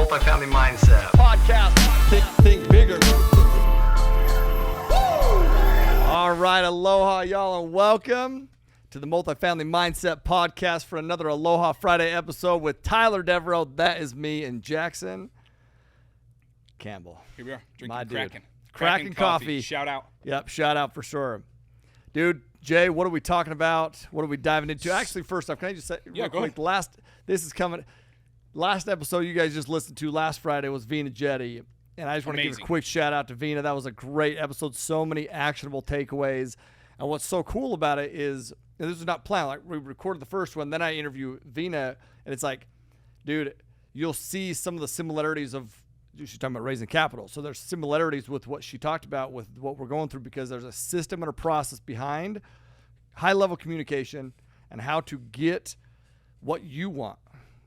Multifamily Mindset podcast. Think bigger. All right, aloha, y'all, and welcome to the Multifamily Mindset podcast for another Aloha Friday episode with Tyler Devereaux. That is me, and Jackson Campbell. Here we are, My drinking dude. Kraken coffee. Shout out. Yep, shout out for sure. Dude, Jay, what are we talking about? What are we diving into? Actually, first off, can I just say real quick, last episode you guys just listened to last Friday was Vina Jetty, and I just want to give a quick shout out to Vina. That was a great episode. So many actionable takeaways. And what's so cool about it is, and this was not planned, like we recorded the first one, then I interview Vina, and it's like, dude, you'll see some of the similarities of, she's talking about raising capital. So there's similarities with what she talked about with what we're going through, because there's a system and a process behind high level communication and how to get what you want,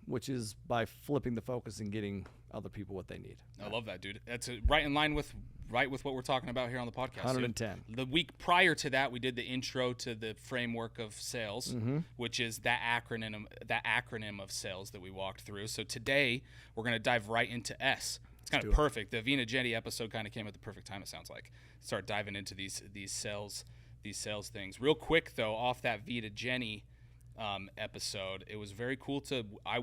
which is by flipping the focus and getting other people what they need. I love that, dude. That's right in line with what we're talking about here on the podcast. 110. Dude. The week prior to that, we did the intro to the framework of sales, which is that acronym of sales that we walked through. So today we're going to dive right into S. It's kind of perfect. The Vina Jetty episode kind of came at the perfect time, it sounds like. Start diving into these sales things. Real quick though, off that Vina Jetty episode, it was very cool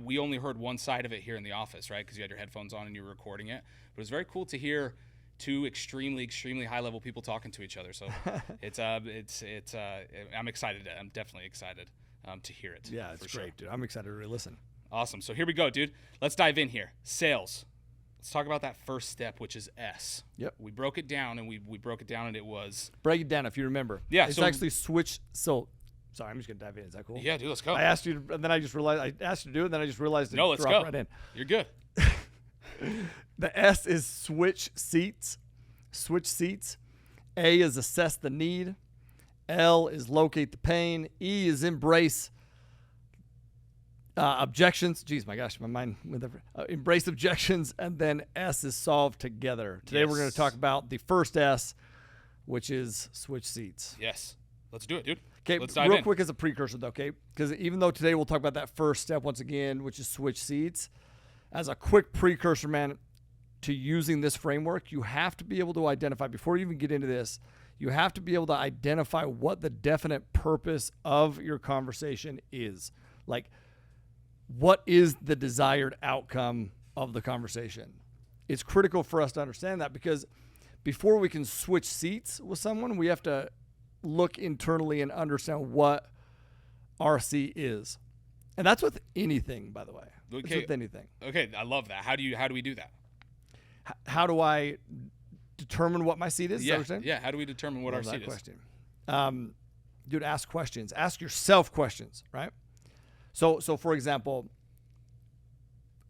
we only heard one side of it here in the office, right? Because you had your headphones on and you were recording it. But it was very cool to hear two extremely high level people talking to each other. So I'm excited. I'm definitely excited to hear it. Yeah, it's great, dude. I'm excited to really listen. Awesome. So here we go, dude. Let's dive in here. Sales. Let's talk about that first step, which is S. Yep. We broke it down, and we broke it down, and it was... Break it down if you remember. Yeah. It's actually switch. So, sorry, I'm just going to dive in. Is that cool? Yeah, dude, let's go. I asked you, and then I just realized, I asked you to do it, and then I just realized to let's drop go. right in. You're good. The S is switch seats. Switch seats. A is assess the need. L is locate the pain. E is embrace objections. Jeez, my gosh, my mind went there. Embrace objections. And then S is solve together. Today we're going to talk about the first S, which is switch seats. Yes. Let's do it, dude. Okay, let's dive real in. quick as a precursor though, okay? Because even though today we'll talk about that first step once again, which is switch seats, as a quick precursor, man, to using this framework, you have to be able to identify, before you even get into this, you have to be able to identify what the definite purpose of your conversation is. Like, what is the desired outcome of the conversation? It's critical for us to understand that, because before we can switch seats with someone, we have to look internally and understand what RC is. And that's with anything, by the way. Okay. It's with anything. Okay, I love that. How do we do that? How do I determine what my seat is? Yeah, how do we determine what our seat is? Question. Dude, ask questions. Ask yourself questions, right? So for example,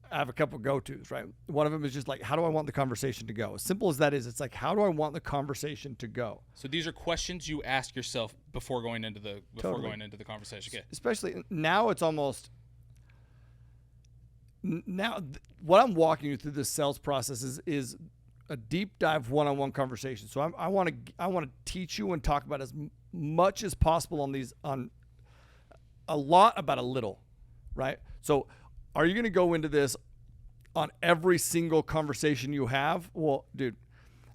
I have a couple go-tos, right? One of them is just like, how do I want the conversation to go? As simple as that is, it's like, how do I want the conversation to go? So these are questions you ask yourself before going into the conversation. Okay. Especially now, it's almost now. What I'm walking you through this sales process is a deep dive one-on-one conversation. So I want to teach you and talk about as much as possible on a lot about a little, right? So are you going to go into this on every single conversation you have? Well, dude,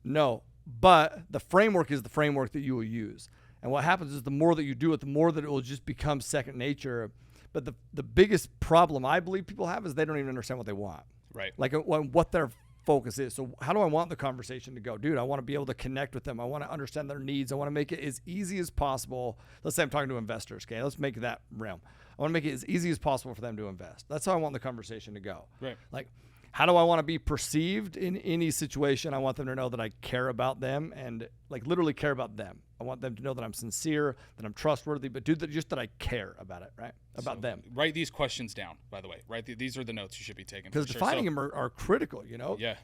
no. But the framework is the framework that you will use. And what happens is the more that you do it, the more that it will just become second nature. But the biggest problem I believe people have is they don't even understand what they want. Right. Like what their focus is. So how do I want the conversation to go? Dude, I want to be able to connect with them. I want to understand their needs. I want to make it as easy as possible. Let's say I'm talking to investors, okay? Let's make that realm. I want to make it as easy as possible for them to invest. That's how I want the conversation to go. Right. Like, how do I want to be perceived in any situation? I want them to know that I care about them and like literally care about them. I want them to know that I'm sincere, that I'm trustworthy, but just that I care about it, right? About them. Write these questions down, by the way. These are the notes you should be taking. Because defining them are critical, you know? Yeah.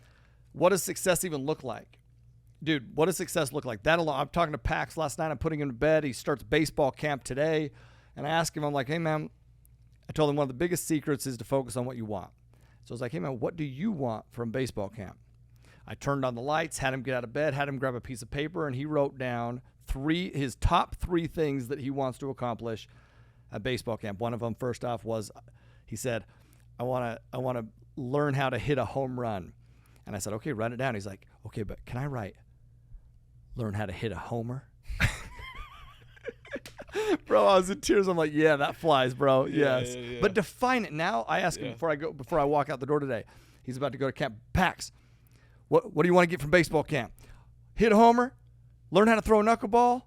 What does success even look like? Dude, what does success look like? That alone. I'm talking to Pax last night. I'm putting him to bed. He starts baseball camp today. And I asked him, I'm like, hey, man, I told him one of the biggest secrets is to focus on what you want. So I was like, hey, man, what do you want from baseball camp? I turned on the lights, had him get out of bed, had him grab a piece of paper, and he wrote down his top 3 things that he wants to accomplish at baseball camp. One of them, first off, was he said, I want to learn how to hit a home run. And I said, okay, write it down. He's like, okay, but can I write learn how to hit a homer? Bro, I was in tears. I'm like, yeah, that flies, bro. Yes. Yeah. But define it now. I asked him before I walk out the door today. He's about to go to camp. Pax, what do you want to get from baseball camp? Hit a homer, learn how to throw a knuckleball,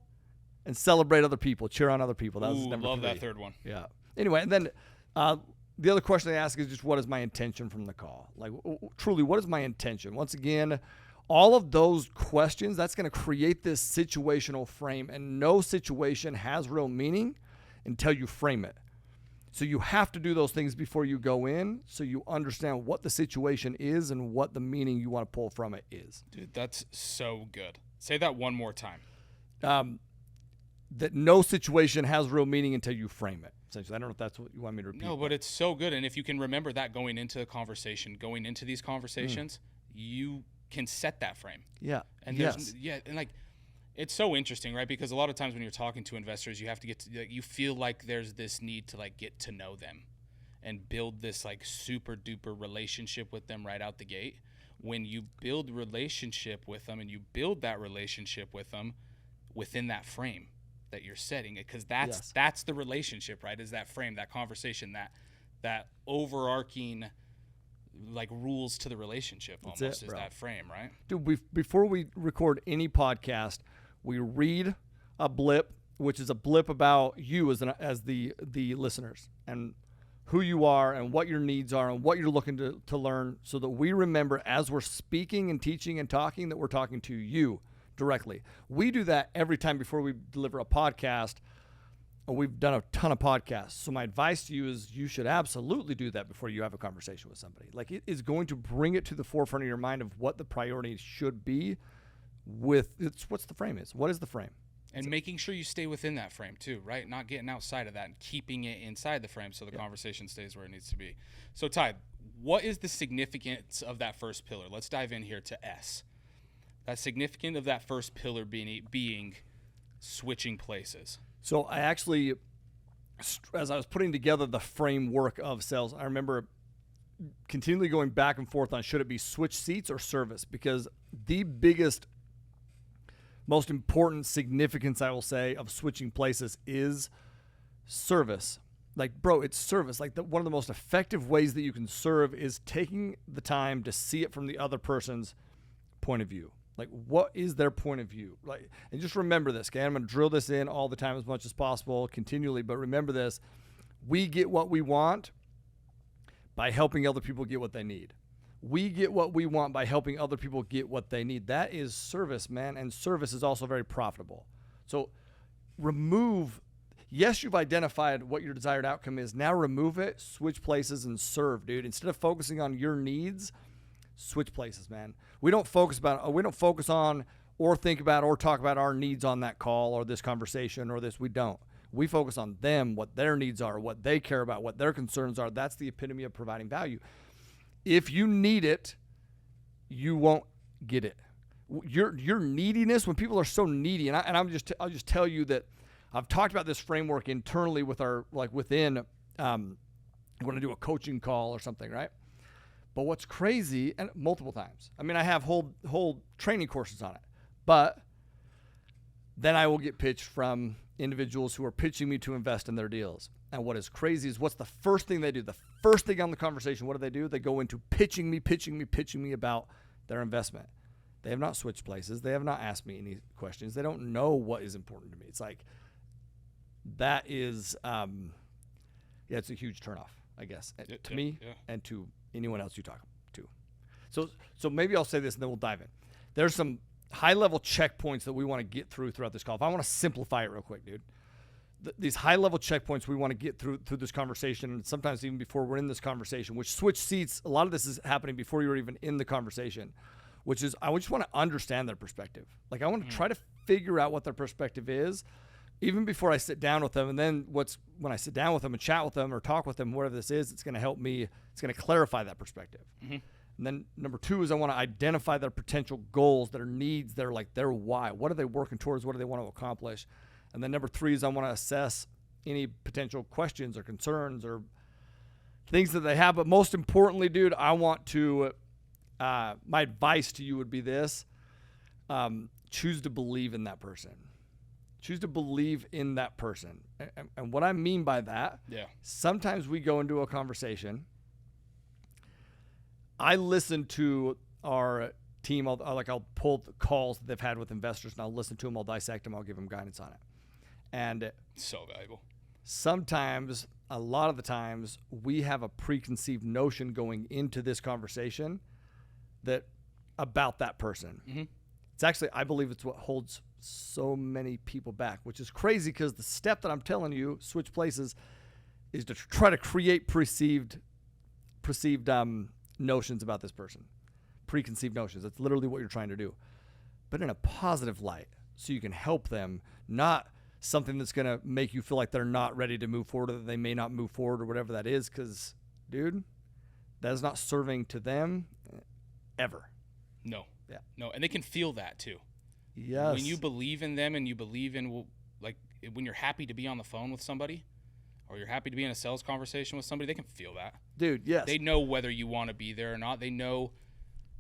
and celebrate other people, cheer on other people. That was number 3. Love that third one. Yeah. Anyway, and then the other question they ask is just what is my intention from the call? Like, truly, what is my intention? Once again, all of those questions, that's going to create this situational frame, and no situation has real meaning until you frame it. So you have to do those things before you go in so you understand what the situation is and what the meaning you want to pull from it is. Dude, that's so good. Say that one more time. That no situation has real meaning until you frame it. Essentially, I don't know if that's what you want me to repeat. No, but it's so good. And if you can remember that going into the conversation, going into these conversations, you can set that frame. Yeah. And and like it's so interesting, right? Because a lot of times when you're talking to investors, you have to you feel like there's this need to like get to know them and build this like super duper relationship with them right out the gate. When you build relationship with them and you build that relationship with them within that frame that you're setting it, because that's the relationship, right? Is that frame, that conversation, that overarching like rules to the relationship almost is that frame, right? Dude, before we record any podcast, we read a blip, which is a blip about you as the listeners and who you are and what your needs are and what you're looking to learn, so that we remember as we're speaking and teaching and talking that we're talking to you directly. We do that every time before we deliver a podcast. We've done a ton of podcasts. So my advice to you is you should absolutely do that before you have a conversation with somebody. Like, it is going to bring it to the forefront of your mind of what the priorities should be what's the frame is. What is the frame? And making sure you stay within that frame too, right? Not getting outside of that and keeping it inside the frame so the conversation stays where it needs to be. So Ty, what is the significance of that first pillar? Let's dive in here to S. That's significant of that first pillar being switching places. So I actually, as I was putting together the framework of sales, I remember continually going back and forth on should it be switch seats or service, because the biggest, most important significance, I will say, of switching places is service. Like, bro, it's service. Like, one of the most effective ways that you can serve is taking the time to see it from the other person's point of view. Like, what is their point of view? Like, and just remember this, okay? I'm going to drill this in all the time as much as possible, continually, but remember this. We get what we want by helping other people get what they need. We get what we want by helping other people get what they need. That is service, man, and service is also very profitable. So yes, you've identified what your desired outcome is. Now remove it, switch places, and serve, dude. Instead of focusing on your needs, switch places, man. We don't focus on or think about or talk about our needs on that call or this conversation or this. We don't. We focus on them, what their needs are, what they care about, what their concerns are. That's the epitome of providing value. If you need it, you won't get it. Your neediness, when people are so needy, and I'll just tell you that I've talked about this framework internally with our, like, within, I'm going to do a coaching call or something, right? But what's crazy, and multiple times, I mean, I have whole training courses on it, but then I will get pitched from individuals who are pitching me to invest in their deals. And what is crazy is what's the first thing they do? The first thing on the conversation, what do? They go into pitching me about their investment. They have not switched places. They have not asked me any questions. They don't know what is important to me. It's like, that is, it's a huge turnoff, I guess, to me and to anyone else you talk to. So maybe I'll say this and then we'll dive in. There's some high-level checkpoints that we want to get throughout this call. If I want to simplify it real quick, dude. These high-level checkpoints we want to get through this conversation, and sometimes even before we're in this conversation, which switch seats, a lot of this is happening before you're even in the conversation, which is I just want to understand their perspective. Like, I want to try to figure out what their perspective is even before I sit down with them. And then when I sit down with them and chat with them or talk with them, whatever this is, it's going to help me. It's going to clarify that perspective. Mm-hmm. And then number 2 is I want to identify their potential goals, their needs, their why. What are they working towards? What do they want to accomplish? And then number 3 is I want to assess any potential questions or concerns or things that they have. But most importantly, dude, I want to, my advice to you would be this. Choose to believe in that person. Choose to believe in that person. And what I mean by that, sometimes we go into a conversation. I listen to our team. I'll pull the calls that they've had with investors, and I'll listen to them. I'll dissect them. I'll give them guidance on it. And so valuable. Sometimes, a lot of the times, we have a preconceived notion going into this conversation about that person. Mm-hmm. It's actually, I believe it's what holds so many people back, which is crazy because the step that I'm telling you, switch places, is to try to create perceived notions about this person. Preconceived notions. That's literally what you're trying to do. But in a positive light, so you can help them, not something that's going to make you feel like they're not ready to move forward or that they may not move forward or whatever that is, because, dude, that is not serving to them ever. No. Yeah. No, and they can feel that too. Yes. When you believe in them and you believe in, like, when you're happy to be on the phone with somebody or you're happy to be in a sales conversation with somebody, they can feel that. Dude, yes. They know whether you want to be there or not. They know,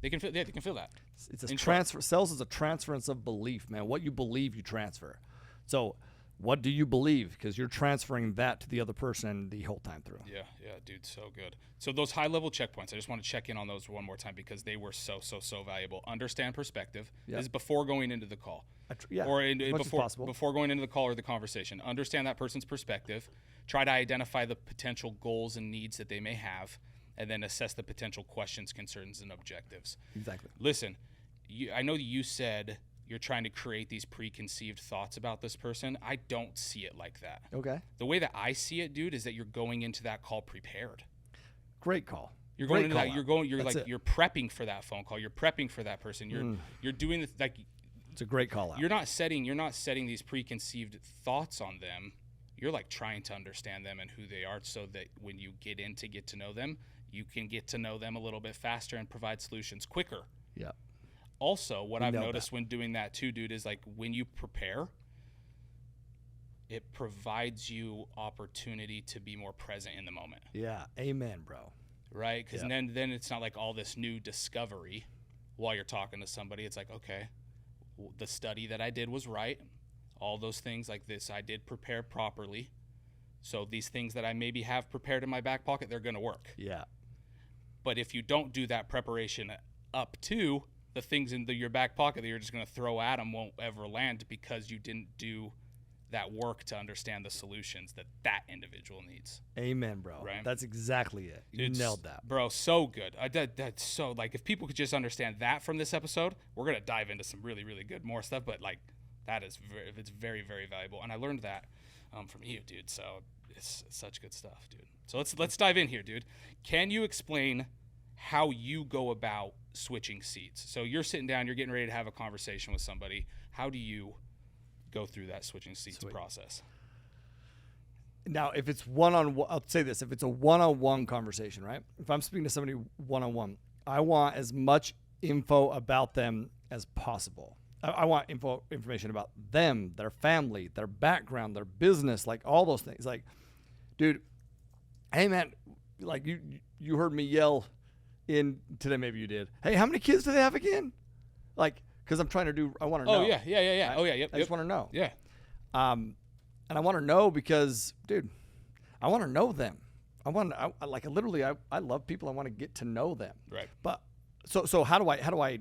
they can feel that. It's a transfer. Sales is a transference of belief, man. What you believe, you transfer. So what do you believe? Because you're transferring that to the other person the whole time through. Yeah, dude, so good. So those high-level checkpoints, I just want to check in on those one more time because they were so valuable. Understand perspective. Yep. This is before going into the call. Or before going into the call or the conversation. Understand that person's perspective. Try to identify the potential goals and needs that they may have, and then assess the potential questions, concerns, and objectives. Exactly. Listen, I know you said you're trying to create these preconceived thoughts about this person. I don't see it like that. Okay. The way that I see it, dude, is that you're going into that call prepared. Great call. You're going into that. You're prepping for that phone call. You're prepping for that person. You're doing the, like. It's a great call out. You're not setting these preconceived thoughts on them. You're like trying to understand them and who they are, so that when you get to know them, you can get to know them a little bit faster and provide solutions quicker. Yeah. Also, what I've noticed when doing that too, dude, is like when you prepare, it provides you opportunity to be more present in the moment. Yeah. Amen, bro. Right? Because then it's not like all this new discovery while you're talking to somebody. It's like, okay, the study that I did was right. All those things like this, I did prepare properly. So these things that I maybe have prepared in my back pocket, they're going to work. Yeah. But if you don't do that preparation up to the things in your back pocket that you're just going to throw at them won't ever land because you didn't do that work to understand the solutions that individual needs. Amen, bro. Right? That's exactly it. You nailed that. Bro, so good. That's so, like, if people could just understand that from this episode, we're going to dive into some really, really good more stuff, but, like, it's very, very valuable. And I learned that from you, dude. So it's such good stuff, dude. So let's dive in here, dude. Can you explain how you go about switching seats? So you're sitting down, you're getting ready to have a conversation with somebody. How do you go through that switching seats process? Now, if it's one-on-one, I'll say this, if it's a one-on-one conversation, right? If I'm speaking to somebody one-on-one, I want as much info about them as possible. I want information about them, their family, their background, their business, like all those things. Like, dude, hey, man, like you heard me yell in today, maybe you did. Hey, how many kids do they have again? Like, because I want to know. Oh, yeah. Right? Oh, yeah, yep. I just want to know. Yeah. And I want to know because, dude, I want to know them. I love people. I want to get to know them. Right. But so how do I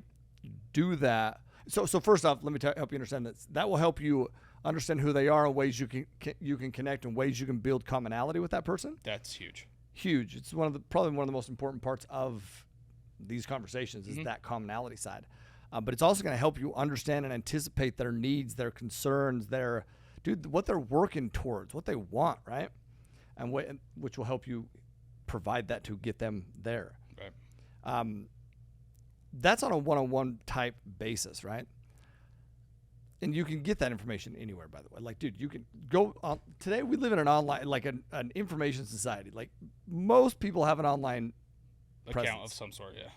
do that? So first off, let me help you understand that will help you understand who they are and ways you can connect and ways you can build commonality with that person. That's huge. Huge. It's probably one of the most important parts of these conversations is that commonality side. But it's also going to help you understand and anticipate their needs, their concerns, what they're working towards, what they want, right? And which will help you provide that to get them there. Right. That's on a one-on-one type basis, right? And you can get that information anywhere, by the way. Like, dude, you can go on. Today we live in an online, like an information society. Like, most people have an online account of some sort, yeah.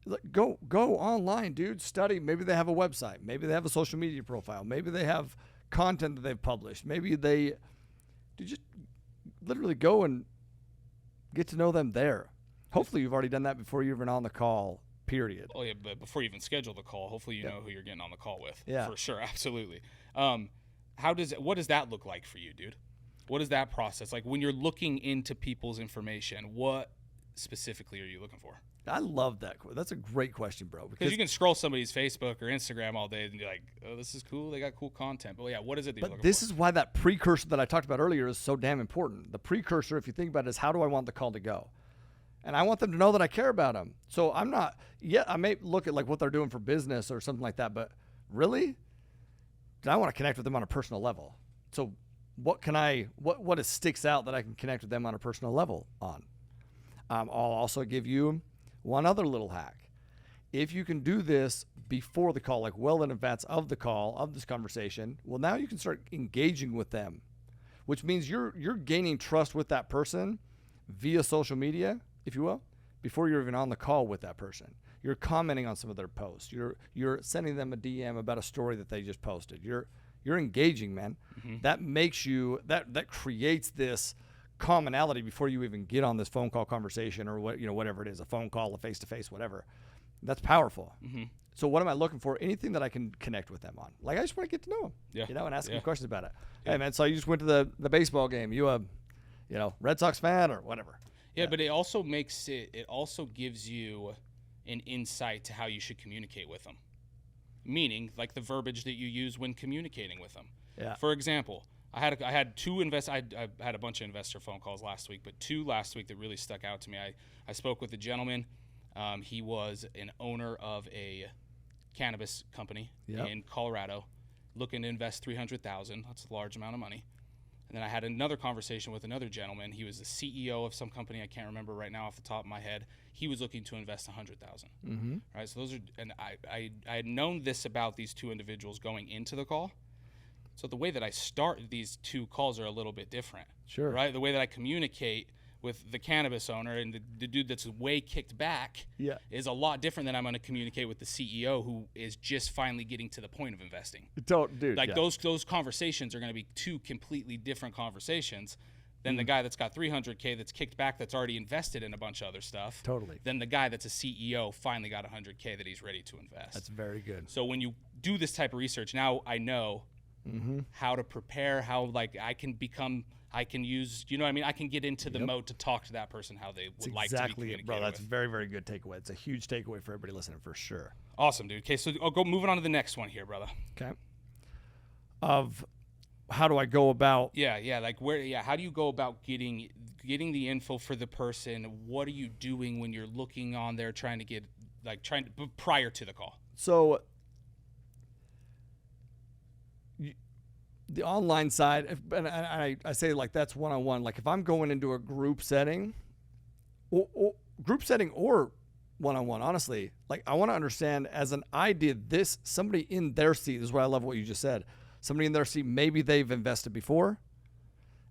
Like, go online, dude. Study. Maybe they have a website. Maybe they have a social media profile. Maybe they have content that they've published. Maybe they just literally go and Get to know them there. Hopefully you've already done that before you're even on the call, period. Oh, yeah, but before you even schedule the call, hopefully you know who you're getting on the call with. Yeah. For sure, absolutely. What does that look like for you, dude? What is that process? Like when you're looking into people's information, what specifically are you looking for? I love that. That's a great question, bro. Because you can scroll somebody's Facebook or Instagram all day and be like, oh, this is cool. They got cool content. But yeah, what is it that you're looking for? But this is why that precursor that I talked about earlier is so damn important. The precursor, if you think about it, is how do I want the call to go? And I want them to know that I care about them. So I'm not, I may look at like what they're doing for business or something like that, but really, I want to connect with them on a personal level. So what sticks out that I can connect with them on a personal level on? I'll also give you one other little hack. If you can do this before the call, like well in advance of the call, of this conversation, well, now you can start engaging with them, which means you're gaining trust with that person via social media, if you will, before you're even on the call with that person. You're commenting on some of their posts. You're sending them a DM about a story that they just posted. You're engaging, man. Mm-hmm. That makes you that creates this commonality before you even get on this phone call conversation or whatever it is, a phone call, a face-to-face, whatever. That's powerful. Mm-hmm. So what am I looking for? Anything that I can connect with them on. Like I just want to get to know them, and ask them questions about it. Yeah. Hey man, so you just went to the baseball game. You a Red Sox fan or whatever. Yeah, but it also gives you an insight to how you should communicate with them. Meaning like the verbiage that you use when communicating with them. Yeah. For example, I had a bunch of investor phone calls last week, but two last week that really stuck out to me. I spoke with a gentleman. He was an owner of a cannabis company in Colorado, looking to invest $300,000. That's a large amount of money. And then I had another conversation with another gentleman. He was the CEO of some company I can't remember right now off the top of my head. He was looking to invest $100,000. Mm-hmm. Right. So I had known this about these two individuals going into the call. So the way that I start these two calls are a little bit different. Sure. Right? The way that I communicate with the cannabis owner and the dude that's way kicked back is a lot different than I'm going to communicate with the CEO who is just finally getting to the point of investing. Those conversations are going to be two completely different conversations than the guy that's got $300K that's kicked back that's already invested in a bunch of other stuff. Totally. Than the guy that's a CEO finally got $100K that he's ready to invest. That's very good. So when you do this type of research, now I know how to prepare, how I can use, I can get into the mode to talk to that person how they would like to be communicated bro. That's a very, very good takeaway. It's a huge takeaway for everybody listening for sure. Awesome, dude. Okay, so I'll go moving on to the next one here, brother. Okay. Of how do I go about? How do you go about getting the info for the person? What are you doing when you're looking on there prior to the call? So the online side, and I say like that's one-on-one. Like if I'm going into a group setting, or one-on-one, honestly, like I want to understand as an idea, somebody in their seat, this is why I love what you just said. Somebody in their seat, maybe they've invested before.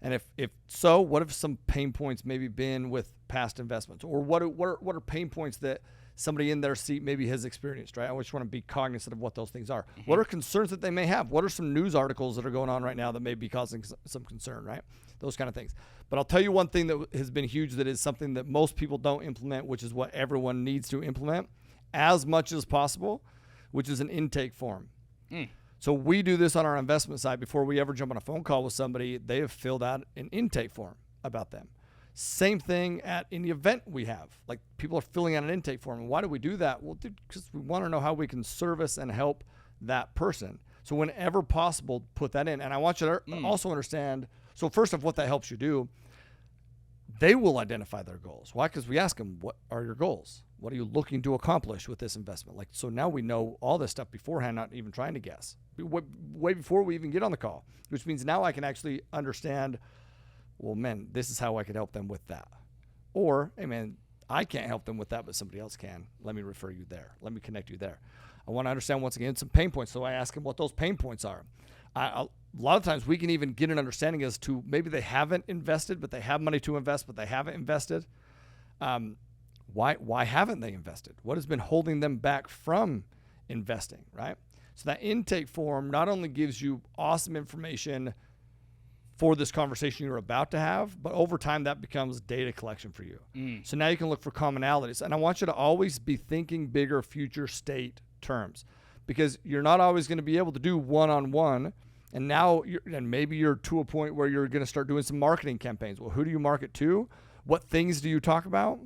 And if so, what have some pain points maybe been with past investments? Or what are pain points that somebody in their seat maybe has experienced, right? I just want to be cognizant of what those things are. Mm-hmm. What are concerns that they may have? What are some news articles that are going on right now that may be causing some concern, right? Those kind of things. But I'll tell you one thing that has been huge that is something that most people don't implement, which is what everyone needs to implement as much as possible, which is an intake form. So we do this on our investment side. Before we ever jump on a phone call with somebody, they have filled out an intake form about them. Same thing at any event we have. Like people are filling out an intake form. And why do we do that? Well, because we want to know how we can service and help that person. So whenever possible, put that in. And I want you to also understand, so first of what that helps you do, they will identify their goals. Why? Because we ask them, what are your goals? What are you looking to accomplish with this investment? Like, so now we know all this stuff beforehand, not even trying to guess. Way before we even get on the call, which means now I can actually understand, well, man, this is how I could help them with that. Or, hey, man, I can't help them with that, but somebody else can. Let me refer you there. Let me connect you there. I want to understand, once again, some pain points. So I ask them what those pain points are. A lot of times we can even get an understanding as to maybe they haven't invested, but they have money to invest, but they haven't invested. Why haven't they invested? What has been holding them back from investing, right? So that intake form not only gives you awesome information for this conversation you're about to have, but over time that becomes data collection for you. So now you can look for commonalities. And I want you to always be thinking bigger future state terms, because you're not always going to be able to do one-on-one. And now maybe you're to a point where you're going to start doing some marketing campaigns. Well, who do you market to? What things do you talk about?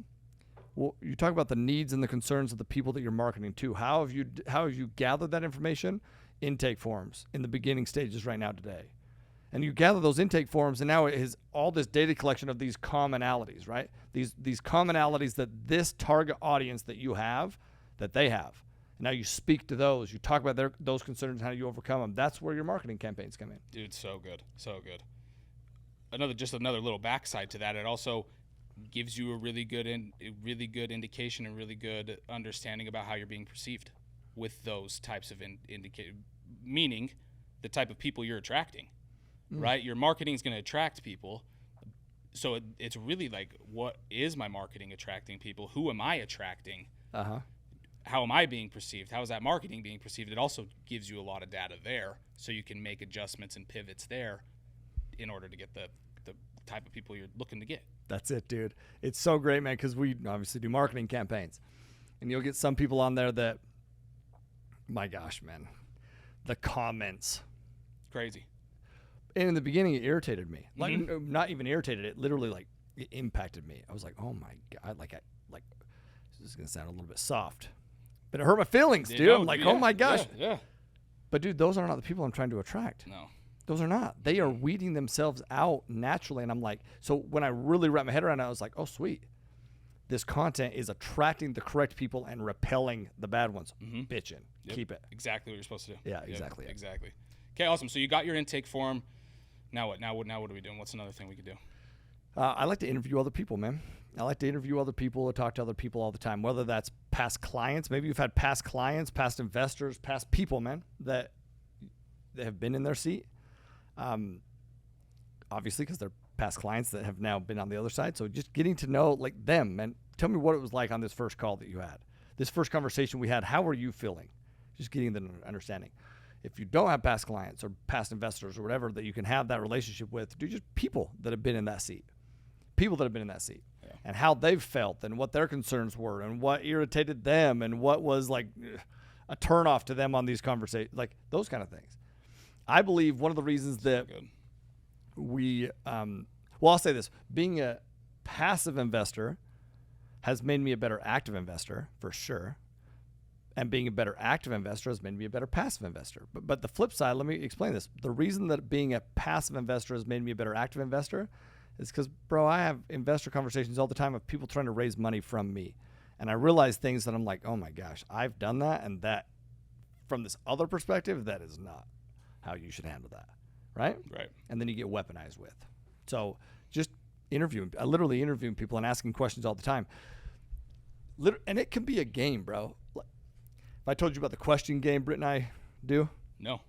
Well, you talk about the needs and the concerns of the people that you're marketing to. How have you gathered that information? Intake forms in the beginning stages right now today. And you gather those intake forms, and now it is all this data collection of these commonalities, right? These commonalities that this target audience that you have, that they have. And now you speak to those. You talk about those concerns and how you overcome them. That's where your marketing campaigns come in. Dude, so good. So good. Another little backside to that, it also gives you a really good indication and really good understanding about how you're being perceived with those types of meaning the type of people you're attracting. Right? Your marketing is going to attract people. So it's really like, what is my marketing attracting people? Who am I attracting? How am I being perceived? How is that marketing being perceived? It also gives you a lot of data there, so you can make adjustments and pivots there in order to get the type of people you're looking to get. That's it, dude. It's so great, man, because we obviously do marketing campaigns. And you'll get some people on there that, my gosh, man, the comments. Crazy. And in the beginning, it irritated me. Like, not even irritated. It literally, it impacted me. I was like, oh my God. This is going to sound a little bit soft, but it hurt my feelings, dude. I'm like, oh my gosh. Yeah. But dude, those are not the people I'm trying to attract. No. Those are not. They are weeding themselves out naturally. And I'm like, so when I really wrapped my head around it, I was like, oh, sweet. This content is attracting the correct people and repelling the bad ones. Bitchin'. Yep. Keep it. Exactly what you're supposed to do. Yeah, exactly. Yep. Exactly. Okay, awesome. So you got your intake form. Now what? Now what are we doing? What's another thing we could do? I like to interview other people, man. I like to interview other people or talk to other people all the time, whether that's past clients. Maybe you've had past clients, past investors, past people, man, that have been in their seat. Obviously, because they're past clients that have now been on the other side. So just getting to know like them, and tell me what it was like on this first call that you had. This first conversation we had, how were you feeling? Just getting the understanding. If you don't have past clients or past investors or whatever that you can have that relationship with, do just people that have been in that seat. People that have been in that seat. Yeah. And how they've felt and what their concerns were and what irritated them and what was like a turnoff to them on these conversations, like those kind of things. I believe one of the reasons that I'll say this, being a passive investor has made me a better active investor for sure. And being a better active investor has made me a better passive investor. But the flip side, let me explain this. The reason that being a passive investor has made me a better active investor is because, bro, I have investor conversations all the time of people trying to raise money from me. And I realize things that I'm like, oh my gosh, I've done that. And that, from this other perspective, that is not how you should handle that. Right? Right. And then you get weaponized with. So just literally interviewing people and asking questions all the time. And it can be a game, bro. If I told you about the question game Britt and I do? No.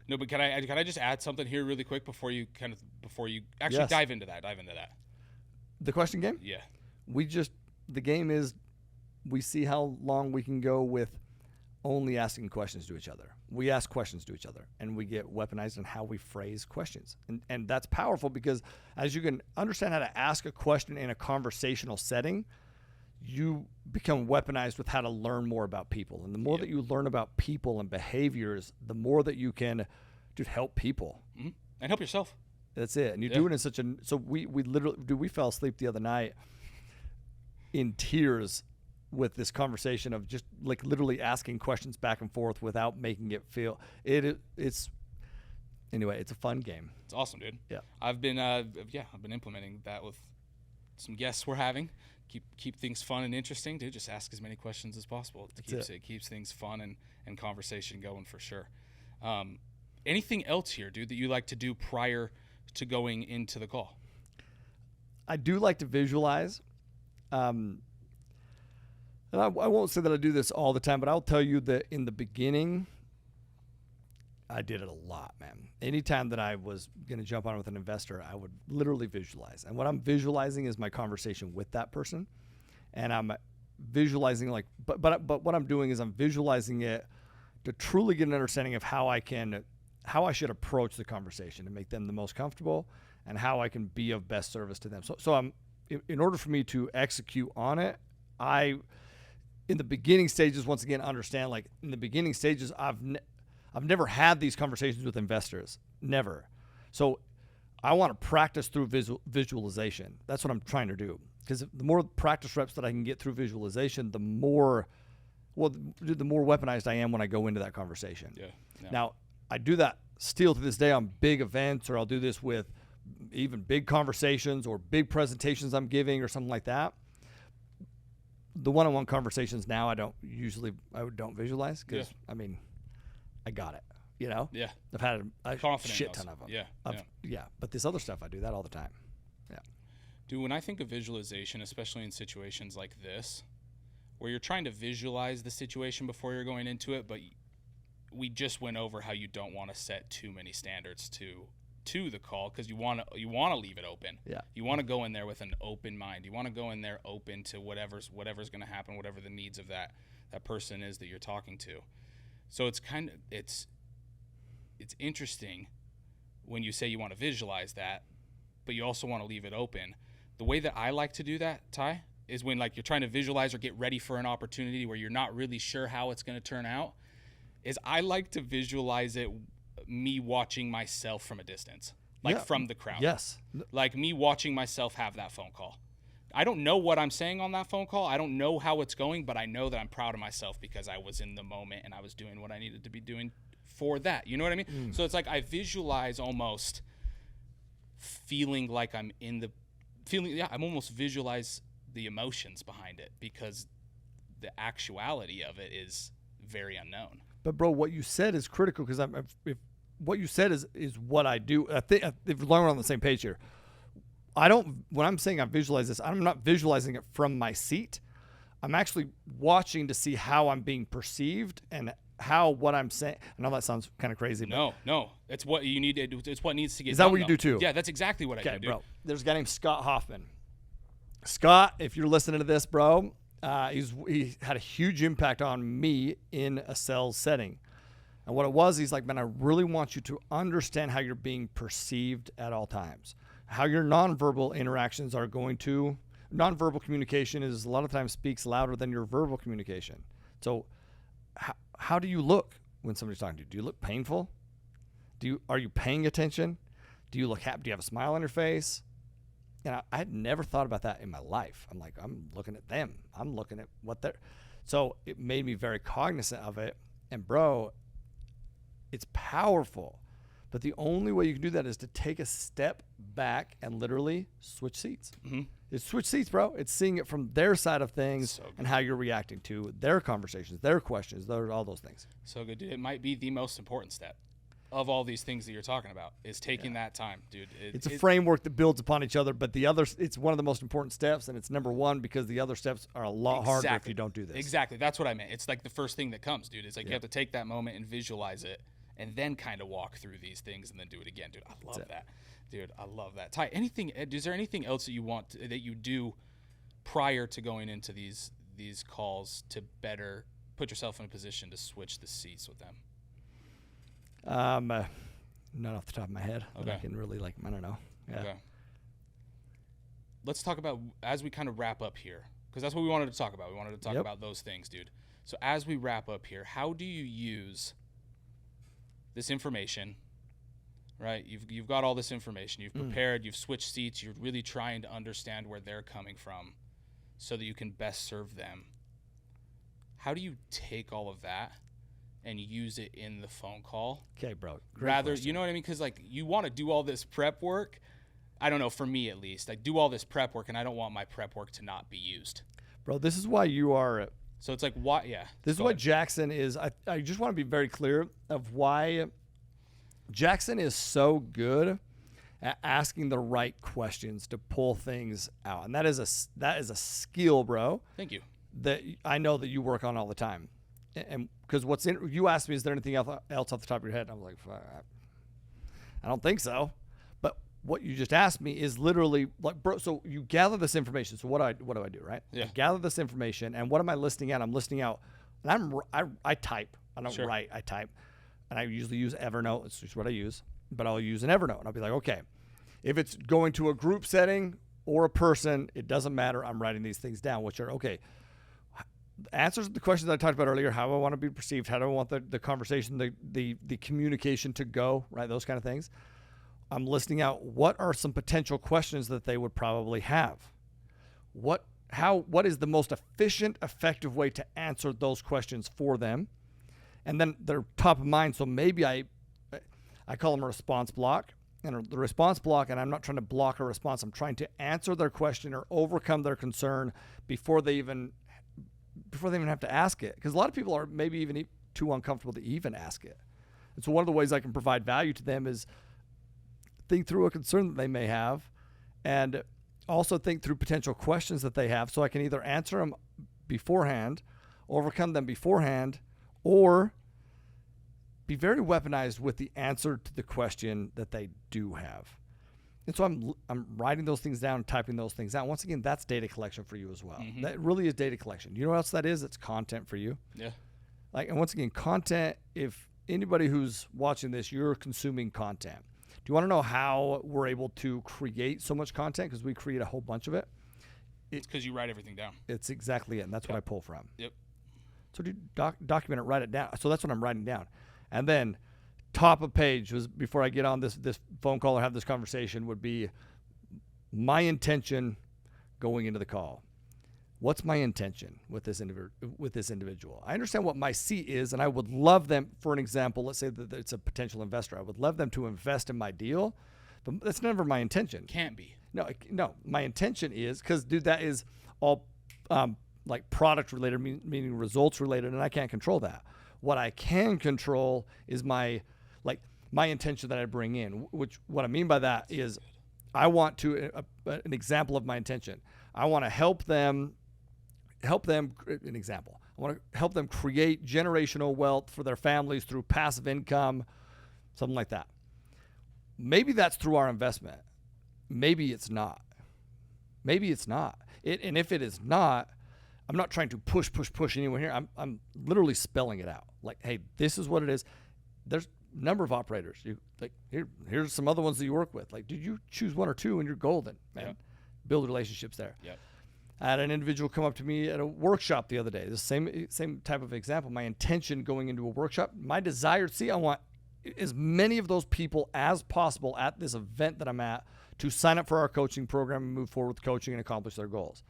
No, but can I just add something here really quick before you actually dive into that? The question game? Yeah. The game is we see how long we can go with only asking questions to each other. We ask questions to each other and we get weaponized in how we phrase questions. And that's powerful because as you can understand how to ask a question in a conversational setting, you become weaponized with how to learn more about people. And the more that you learn about people and behaviors, the more that you can help people. Mm-hmm. And help yourself. That's it. And you do it in such a, so we literally, we fell asleep the other night in tears with this conversation of just like literally asking questions back and forth without making it feel, anyway, it's a fun game. It's awesome, dude. Yeah. I've been implementing that with some guests we're having. Keep things fun and interesting, dude. Just ask as many questions as possible. It keeps things fun and conversation going for sure. Anything else here, dude, that you like to do prior to going into the call? I do like to visualize. And I won't say that I do this all the time, but I'll tell you that in the beginning, I did it a lot, man. Anytime that I was going to jump on with an investor, I would literally visualize. And what I'm visualizing is my conversation with that person. And I'm visualizing but what I'm doing is I'm visualizing it to truly get an understanding of how I can how I should approach the conversation to make them the most comfortable, and how I can be of best service to them. So I'm in order for me to execute on it, in the beginning stages, once again, understand, like, in the beginning stages, I've never had these conversations with investors, never. So I want to practice through visualization. That's what I'm trying to do, because the more practice reps that I can get through visualization, the more weaponized I am when I go into that conversation. Yeah. Now, I do that still to this day on big events, or I'll do this with even big conversations or big presentations I'm giving or something like that. The one-on-one conversations now, I don't visualize, because I mean, I got it, you know? Yeah. I've had a shit ton of them. Yeah. But this other stuff, I do that all the time. Yeah. Dude, when I think of visualization, especially in situations like this, where you're trying to visualize the situation before you're going into it, but we just went over how you don't want to set too many standards to the call, because you want to leave it open. Yeah. You want to go in there with an open mind. You want to go in there open to whatever's going to happen, whatever the needs of that person is that you're talking to. So it's interesting when you say you want to visualize that, but you also want to leave it open. The way that I like to do that, Ty, is when, like, you're trying to visualize or get ready for an opportunity where you're not really sure how it's going to turn out, is I like to visualize it me watching myself from a distance, like from the crowd. Yes. Like me watching myself have that phone call. I don't know what I'm saying on that phone call. I don't know how it's going, but I know that I'm proud of myself because I was in the moment and I was doing what I needed to be doing for that. You know what I mean? So it's like I visualize almost feeling like I'm in the feeling. Yeah, I'm almost visualize the emotions behind it, because the actuality of it is very unknown. But bro, what you said is critical, because if what you said is what I do. I think if we're on the same page here, when I'm saying I visualize this, I'm not visualizing it from my seat. I'm actually watching to see how I'm being perceived and how what I'm saying. I know that sounds kind of crazy. No, it's what you need to do. It's what needs to get done. Is that what you though. do too? Yeah, that's exactly what I do. Okay, bro. There's a guy named Scott Hoffman. Scott, if you're listening to this, bro, he had a huge impact on me in a sales setting. And what it was, he's like, man, I really want you to understand how you're being perceived at all times. How your nonverbal interactions are going to, nonverbal communication is a lot of times speaks louder than your verbal communication. So how do you look when somebody's talking to you? Do you look painful? Are you paying attention? Do you look happy? Do you have a smile on your face? And I had never thought about that in my life. I'm like, I'm looking at them. I'm looking at what they're. So it made me very cognizant of it. And bro, it's powerful. But the only way you can do that is to take a step back and literally switch seats. Mm-hmm. It's switch seats, bro. It's seeing it from their side of things and how you're reacting to their conversations, their questions, all those things. So good, dude. It might be the most important step of all these things that you're talking about, is taking that time, dude. It's a framework that builds upon each other, but it's one of the most important steps, and it's number one because the other steps are a lot harder if you don't do this. Exactly. That's what I meant. It's like the first thing that comes, dude. It's like you have to take that moment and visualize it, and then kind of walk through these things and then do it again, dude. I love that. Dude, I love that. Ty, is there anything else that you do prior to going into these calls to better put yourself in a position to switch the seats with them? Not off the top of my head. Okay. I can really I don't know. Yeah. Okay. Let's talk about, as we kind of wrap up here, because that's what we wanted to talk about. We wanted to talk about those things, dude. So as we wrap up here, how do you use this information, right? You've got all this information. You've prepared. You've switched seats. You're really trying to understand where they're coming from so that you can best serve them. How do you take all of that and use it in the phone call? Okay, bro. Question. You know what I mean? Because you want to do all this prep work. I don't know, for me at least. I do all this prep work, and I don't want my prep work to not be used. Bro, this is why you are. So it's like, why? Yeah. This is what Jackson is. I just want to be very clear of why Jackson is so good at asking the right questions to pull things out, and that is a skill, bro. Thank you. That I know that you work on all the time. And because you asked me, is there anything else off the top of your head? And I'm like, I don't think so. But what you just asked me is literally like, bro. So you gather this information. So what do I do, right? Yeah. I gather this information, and what am I listing out? I'm listing out, and I type. I don't write. I type. and I usually use Evernote. It's just what I use, but I'll use an Evernote. And I'll be like, okay, if it's going to a group setting or a person, it doesn't matter. I'm writing these things down, which are, okay, answers to the questions I talked about earlier. How do I want to be perceived? How do I want the conversation, the communication to go, right? Those kind of things. I'm listing out what are some potential questions that they would probably have. What is the most efficient, effective way to answer those questions for them? And then they're top of mind. So maybe I call them a response block. And the response block, and I'm not trying to block a response. I'm trying to answer their question or overcome their concern before they even have to ask it. Because a lot of people are maybe even too uncomfortable to even ask it. And so one of the ways I can provide value to them is think through a concern that they may have, and also think through potential questions that they have, so I can either answer them beforehand, overcome them beforehand, or be very weaponized with the answer to the question that they do have. And so I'm writing those things down, typing those things out. Once again, that's data collection for you as well. Mm-hmm. That really is data collection. You know what else that is? It's content for you. Yeah. And once again, content, if anybody who's watching this, you're consuming content. Do you want to know how we're able to create so much content? Because we create a whole bunch of it. It's because you write everything down. It's exactly it, and that's what I pull from. Yep. So document it, write it down. So that's what I'm writing down. And then top of page was, before I get on this phone call or have this conversation, would be my intention going into the call. What's my intention with this individual? I understand what my C is, and I would love them, for an example, let's say that it's a potential investor. I would love them to invest in my deal, but that's never my intention. Can't be. No. My intention is, because, dude, that is all like product related, meaning results related, and I can't control that. What I can control is my intention that I bring in, which what I mean by that is I want to, an example of my intention. I want to help them, an example. I want to help them create generational wealth for their families through passive income, something like that. Maybe that's through our investment. Maybe it's not. And if it is not, I'm not trying to push anyone here. I'm literally spelling it out. Like, hey, this is what it is. There's a number of operators. Here's some other ones that you work with. Like, dude, you choose one or two and you're golden, man. Yep. Build relationships there. Yep. I had an individual come up to me at a workshop the other day. The same type of example. My intention going into a workshop, my desire, I want as many of those people as possible at this event that I'm at to sign up for our coaching program and move forward with coaching and accomplish their goals.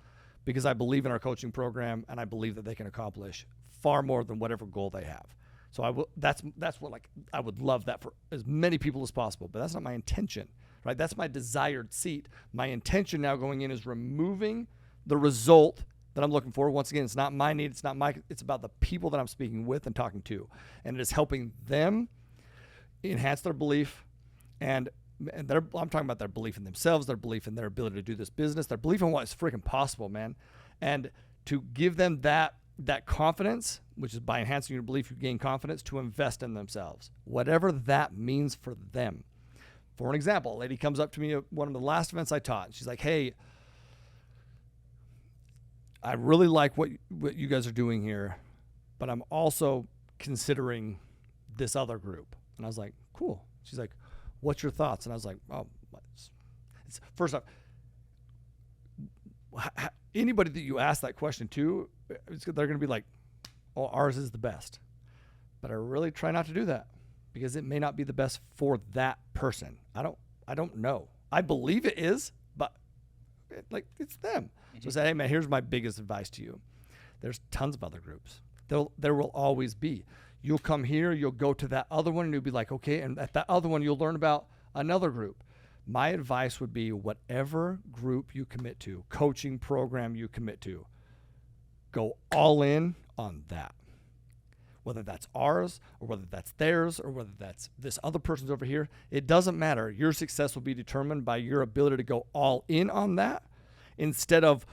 Because I believe in our coaching program, and I believe that they can accomplish far more than whatever goal they have. So that's what I would love that for as many people as possible, but that's not my intention, right? That's my desired seat. My intention now going in is removing the result that I'm looking for. Once again, it's not my need. It's about the people that I'm speaking with and talking to. And it is helping them enhance their belief. And I'm talking about their belief in themselves, their belief in their ability to do this business, their belief in what is freaking possible, man. And to give them that confidence, which is by enhancing your belief, you gain confidence to invest in themselves, whatever that means for them. For an example, a lady comes up to me at one of the last events I taught. And she's like, hey, I really like what you guys are doing here, but I'm also considering this other group. And I was like, cool. She's like, what's your thoughts? And I was like, oh, first off, anybody that you ask that question to, they're going to be like, oh, ours is the best. But I really try not to do that because it may not be the best for that person. I don't know. I believe it is, but it's them. So I say, hey man, here's my biggest advice to you. There's tons of other groups. There will always be. You'll come here, you'll go to that other one, and you'll be like, okay, and at that other one, you'll learn about another group. My advice would be whatever group you commit to, coaching program you commit to, go all in on that. Whether that's ours or whether that's theirs or whether that's this other person's over here, it doesn't matter. Your success will be determined by your ability to go all in on that instead of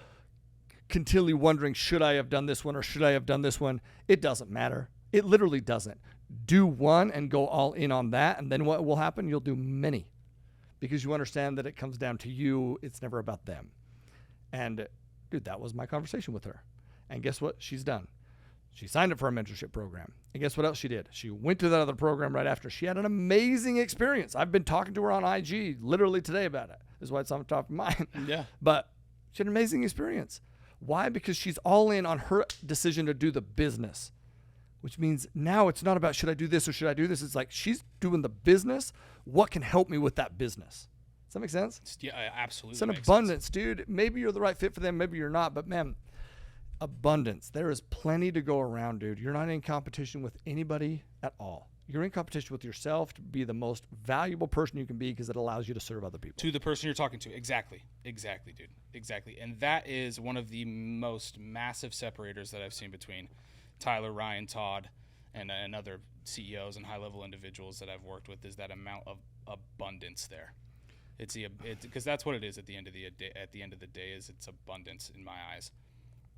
continually wondering, should I have done this one or should I have done this one? It doesn't matter. It literally doesn't. Do one and go all in on that, and then what will happen? You'll do many because you understand that it comes down to you. It's never about them. And, dude, that was my conversation with her. And guess what? She's done. She signed up for a mentorship program. And guess what else she did? She went to that other program right after. She had an amazing experience. I've been talking to her on IG literally today about it. This is why it's on top of mine. Yeah. But she had an amazing experience. Why? Because she's all in on her decision to do the business, which means now it's not about should I do this or should I do this? It's like she's doing the business. What can help me with that business? Does that make sense? Yeah, absolutely. It's an abundance, dude. Maybe you're the right fit for them. Maybe you're not. But, man, abundance. There is plenty to go around, dude. You're not in competition with anybody at all. You're in competition with yourself to be the most valuable person you can be because it allows you to serve other people. To the person you're talking to. Exactly, dude. Exactly. And that is one of the most massive separators that I've seen between Tyler, Ryan, Todd, and other CEOs and high-level individuals that I've worked with is that amount of abundance there. It's because that's what it is at the end of the day. At the end of the day, is it's abundance in my eyes.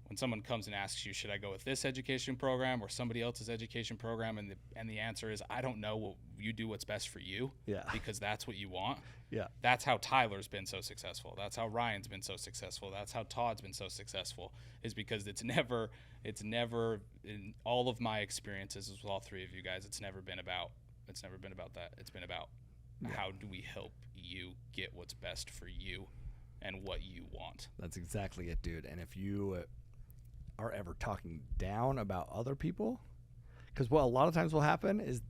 When someone comes and asks you, should I go with this education program or somebody else's education program, and the answer is, I don't know. Well, you do what's best for you. Yeah. Because that's what you want. Yeah. That's how Tyler's been so successful. That's how Ryan's been so successful. That's how Todd's been so successful. Is because it's never in all of my experiences with all three of you guys. It's never been about that. It's been about how do we help you get what's best for you and what you want. That's exactly it, dude. And if you are ever talking down about other people, because what a lot of times will happen is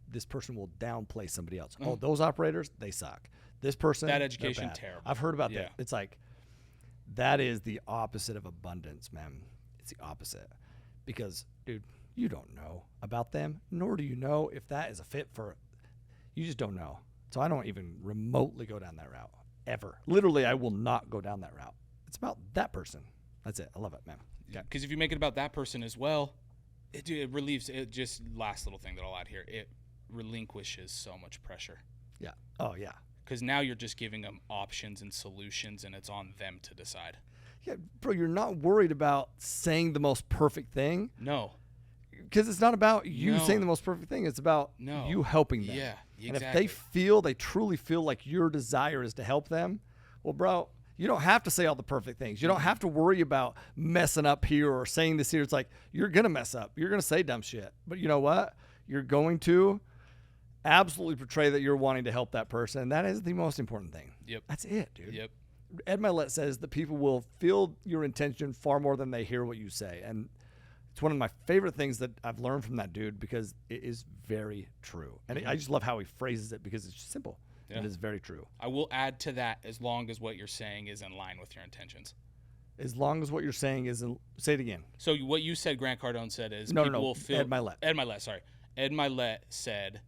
this person will downplay somebody else. Oh, those operators, they suck. This person, that education, terrible. I've heard about that. It's like that is the opposite of abundance, man. It's the opposite. Because, dude, you don't know about them, nor do you know if that is a fit for. You just don't know. So I don't even remotely go down that route ever. Literally, I will not go down that route. It's about that person. That's it. I love it, man. Because if you make it about that person as well, it relieves. It just last little thing that I'll add here. It relinquishes so much pressure. Yeah. Oh yeah. Because now you're just giving them options and solutions, and it's on them to decide. Yeah, bro. You're not worried about saying the most perfect thing. No. Because it's not about you saying the most perfect thing. It's about you helping them. Yeah. Exactly. And if they truly feel like your desire is to help them, well, bro, you don't have to say all the perfect things. You don't have to worry about messing up here or saying this here. It's like, you're going to mess up. You're going to say dumb shit. But you know what? You're going to absolutely portray that you're wanting to help that person. And that is the most important thing. Yep. That's it, dude. Yep. Ed Milet says that people will feel your intention far more than they hear what you say. And it's one of my favorite things that I've learned from that dude because it is very true. And I just love how he phrases it because it's just simple. Yeah. It is very true. I will add to that as long as what you're saying is in line with your intentions. As long as what you're saying is say it again. So what you said, Grant Cardone said is no. will feel Ed Milet. Ed Milet said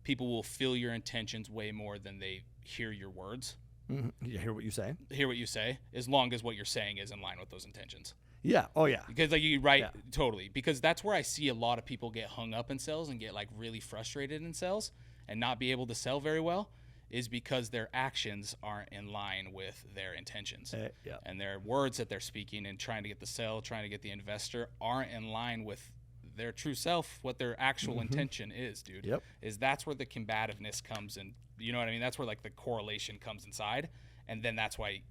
people will feel your intentions way more than they hear your words. Mm-hmm. You hear what you say. Hear what you say, as long as what you're saying is in line with those intentions. Yeah. Oh yeah. Because totally. Because that's where I see a lot of people get hung up in sales and get like really frustrated in sales and not be able to sell very well. Is because their actions aren't in line with their intentions. Yeah. And their words that they're speaking and trying to get the sale, trying to get the investor aren't in line with their true self, what their actual intention is, dude. Yep. Is that's where the combativeness comes in. You know what I mean? That's where like the correlation comes inside. And then that's why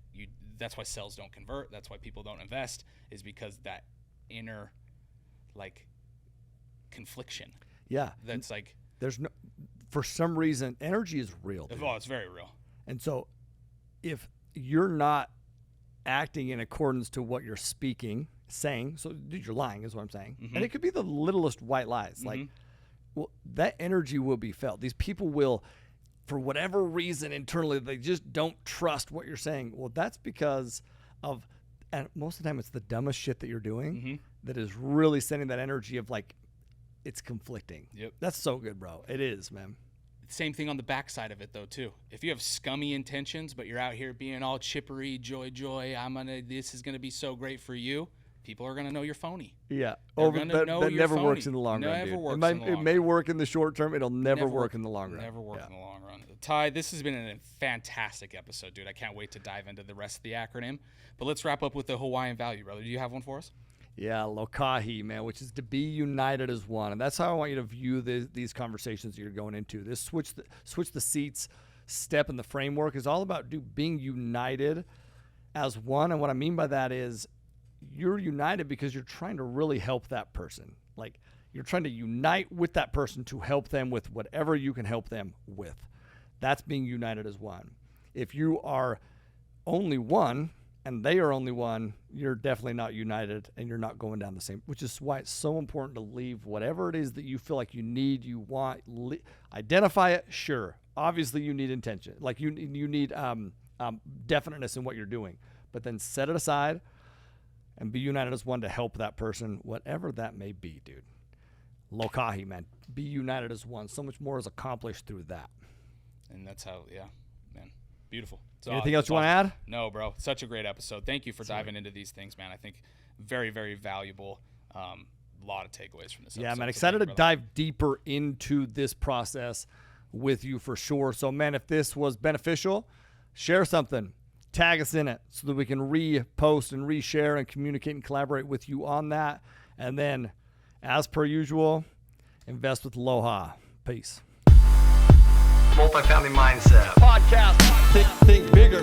sales don't convert. That's why people don't invest, is because that inner like confliction. Yeah. That's like for some reason, energy is real. Dude. Oh, it's very real. And so if you're not acting in accordance to what you're saying, so dude, you're lying is what I'm saying. Mm-hmm. And it could be the littlest white lies. Like, well, that energy will be felt. These people will, for whatever reason internally, they just don't trust what you're saying. Well, that's because of, and most of the time it's the dumbest shit that you're doing that is really sending that energy of like, it's conflicting. Yep. That's so good, bro. It is, man. Same thing on the backside of it, though, too. If you have scummy intentions, but you're out here being all chippery, joy, this is going to be so great for you, people are going to know you're phony. Yeah. That never works in the long run, dude. It may work in the short term. It'll never work in the long run. Never work in the long run. Ty, this has been a fantastic episode, dude. I can't wait to dive into the rest of the acronym. But let's wrap up with the Hawaiian value, brother. Do you have one for us? Yeah, lokahi, man, which is to be united as one. And that's how I want you to view these conversations that you're going into. This switch the seats step in the framework is all about being united as one. And what I mean by that is you're united because you're trying to really help that person. Like, you're trying to unite with that person to help them with whatever you can help them with. That's being united as one. If you are only one and they are only one, you're definitely not united and you're not going down the same, which is why it's so important to leave whatever it is that you feel like you need, you want, identify it. Sure. Obviously you need intention. Like you need definiteness in what you're doing, but then set it aside and be united as one to help that person, whatever that may be, dude. Lokahi, man. Be united as one. So much more is accomplished through that. And that's how, yeah, man. Beautiful. Anything else you want to add? No, bro. Such a great episode. Thank you for diving into these things, man. I think very, very valuable. Lot of takeaways from this episode. Yeah, man. Excited to dive deeper into this process with you for sure. So, man, if this was beneficial, share something. Tag us in it so that we can repost and reshare and communicate and collaborate with you on that. And then, as per usual, invest with Aloha. Peace. Multifamily Mindset. Podcast. Think bigger.